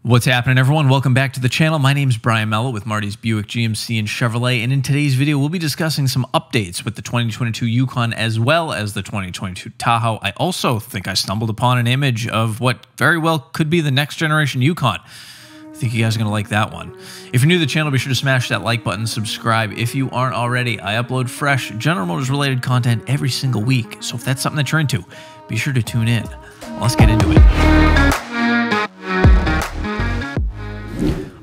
What's happening, everyone? Welcome back to the channel. My name's Brian Mello with Marty's Buick, GMC, and Chevrolet, and in today's video, we'll be discussing some updates with the 2022 Yukon as well as the 2022 Tahoe. I also think I stumbled upon an image of what very well could be the next generation Yukon. I think you guys are going to like that one. If you're new to the channel, be sure to smash that like button, subscribe if you aren't already. I upload fresh General Motors related content every single week, so if that's something that you're into, be sure to tune in. Let's get into it.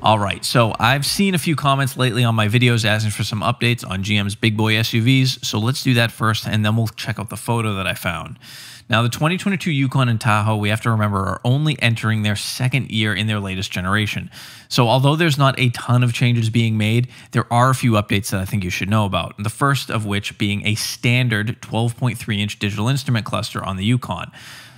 All right, so I've seen a few comments lately on my videos asking for some updates on GM's big boy SUVs, so let's do that first, and then we'll check out the photo that I found. Now, the 2022 Yukon and Tahoe, we have to remember, are only entering their second year in their latest generation. So although there's not a ton of changes being made, there are a few updates that I think you should know about, the first of which being a standard 12.3-inch digital instrument cluster on the Yukon.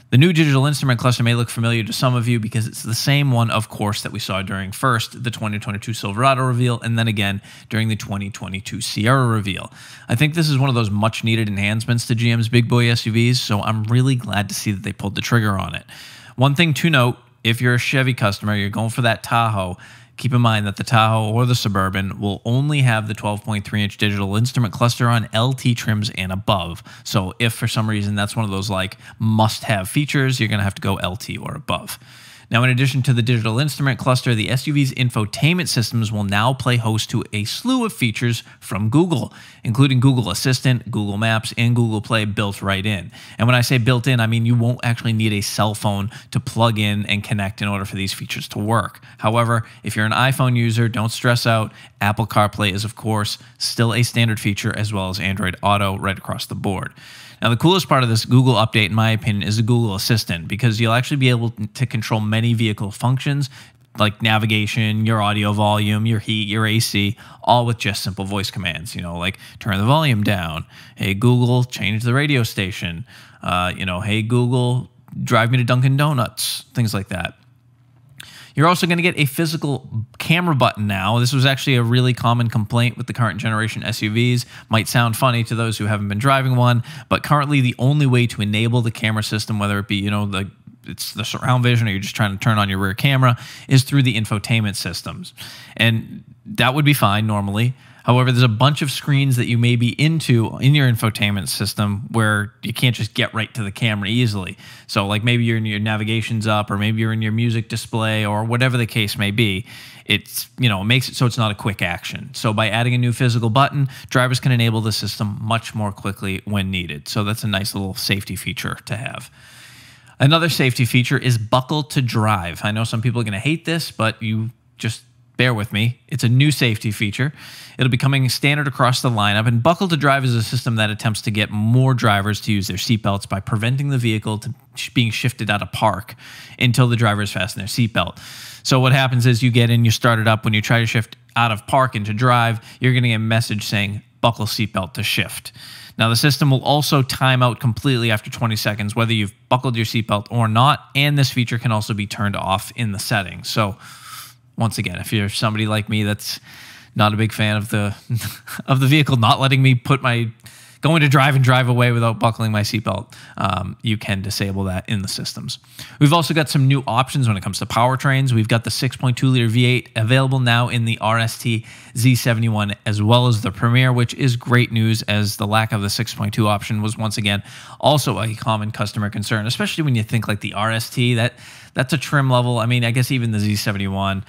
The new digital instrument cluster may look familiar to some of you because it's the same one, of course, that we saw during first the 2022 Silverado reveal and then again during the 2022 Sierra reveal. I think this is one of those much-needed enhancements to GM's big boy SUVs, so I'm really glad to see that they pulled the trigger on it. One thing to note, if you're a Chevy customer, you're going for that Tahoe, keep in mind that the Tahoe or the Suburban will only have the 12.3-inch digital instrument cluster on LT trims and above. So if for some reason that's one of those like must-have features, you're going to have to go LT or above. Now, in addition to the digital instrument cluster, the SUV's infotainment systems will now play host to a slew of features from Google, including Google Assistant, Google Maps, and Google Play built right in. And when I say built in, I mean you won't actually need a cell phone to plug in and connect in order for these features to work. However, if you're an iPhone user, don't stress out. Apple CarPlay is, of course, still a standard feature, as well as Android Auto right across the board. Now, the coolest part of this Google update, in my opinion, is the Google Assistant, because you'll actually be able to control many vehicle functions like navigation, your audio volume, your heat, your AC, all with just simple voice commands, like turn the volume down. Hey, Google, change the radio station. Hey, Google, drive me to Dunkin' Donuts, things like that. You're also going to get a physical camera button now. This was actually a really common complaint with the current generation SUVs. Might sound funny to those who haven't been driving one, but currently the only way to enable the camera system, whether it be, it's the surround vision or you're just trying to turn on your rear camera, is through the infotainment systems. And that would be fine normally. However, there's a bunch of screens that you may be into in your infotainment system where you can't just get right to the camera easily. So like maybe your navigation's up, or maybe you're in your music display, or whatever the case may be. It's, it makes it so it's not a quick action. So by adding a new physical button, drivers can enable the system much more quickly when needed. So that's a nice little safety feature to have. Another safety feature is buckle to drive. I know some people are going to hate this, but you just bear with me. It's a new safety feature. It'll be coming standard across the lineup, and Buckle to Drive is a system that attempts to get more drivers to use their seatbelts by preventing the vehicle to being shifted out of park until the drivers fasten their seatbelt. So what happens is you get in, you start it up. When you try to shift out of park into drive, you're going to get a message saying buckle seatbelt to shift. Now, the system will also time out completely after 20 seconds, whether you've buckled your seatbelt or not, and this feature can also be turned off in the settings. So once again, if you're somebody like me that's not a big fan of the vehicle not letting me going to drive and drive away without buckling my seatbelt, you can disable that in the systems. We've also got some new options when it comes to powertrains. We've got the 6.2-liter V8 available now in the RST Z71 as well as the Premier, which is great news, as the lack of the 6.2 option was once again also a common customer concern, especially when you think like the RST, that's a trim level. I mean, I guess even the Z71,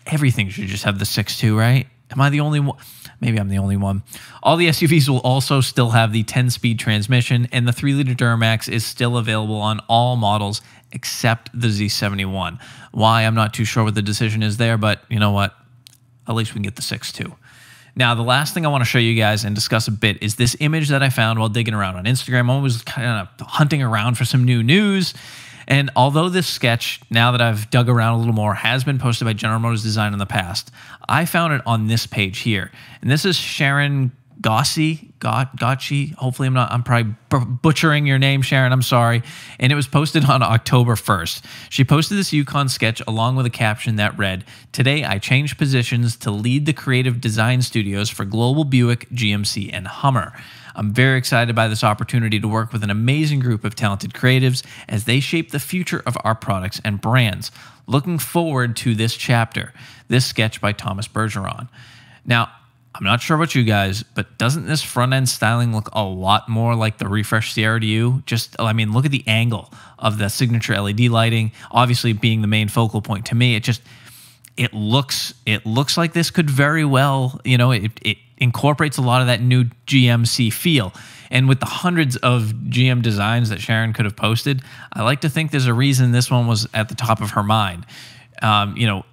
everything should just have the 6.2, right? Am I the only one? Maybe I'm the only one. All the SUVs will also still have the 10-speed transmission, and the 3-liter Duramax is still available on all models except the Z71. Why? I'm not too sure what the decision is there, but you know what? At least we can get the 6.2. Now, the last thing I want to show you guys and discuss a bit is this image that I found while digging around on Instagram. I was kind of hunting around for some new news. And although this sketch, now that I've dug around a little more, has been posted by General Motors Design in the past, I found it on this page here. And this is Sharon Gotchi. Hopefully I'm probably butchering your name, Sharon. I'm sorry. And it was posted on October 1st. She posted this Yukon sketch along with a caption that read, "Today I changed positions to lead the creative design studios for Global Buick, GMC, and Hummer. I'm very excited by this opportunity to work with an amazing group of talented creatives as they shape the future of our products and brands. Looking forward to this chapter. This sketch by Thomas Bergeron. Now, I'm not sure about you guys, but doesn't this front-end styling look a lot more like the Refresh Sierra to you? I mean, look at the angle of the signature LED lighting, obviously being the main focal point to me. It looks like this could very well, it incorporates a lot of that new GMC feel. And with the hundreds of GM designs that Sharon could have posted, I like to think there's a reason this one was at the top of her mind.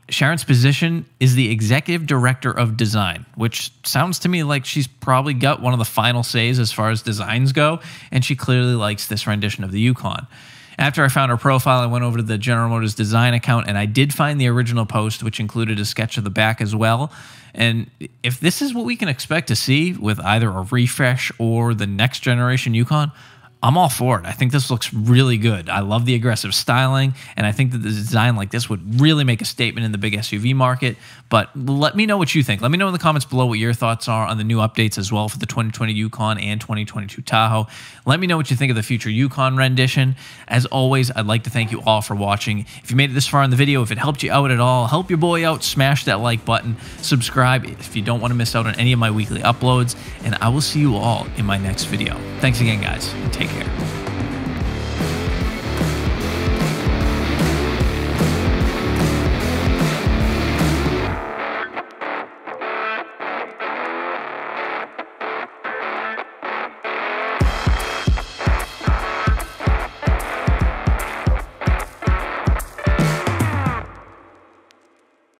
Sharon's position is the executive director of design, which sounds to me like she's probably got one of the final says as far as designs go, and she clearly likes this rendition of the Yukon. After I found her profile, I went over to the General Motors design account, and I did find the original post, which included a sketch of the back as well. And if this is what we can expect to see with either a refresh or the next generation Yukon, I'm all for it. I think this looks really good. I love the aggressive styling, and I think that the design like this would really make a statement in the big SUV market. But let me know what you think. Let me know in the comments below what your thoughts are on the new updates as well for the 2020 Yukon and 2022 Tahoe. Let me know what you think of the future Yukon rendition. As always, I'd like to thank you all for watching. If you made it this far in the video, if it helped you out at all, help your boy out, smash that like button, subscribe if you don't want to miss out on any of my weekly uploads, and I will see you all in my next video. Thanks again, guys, and take care.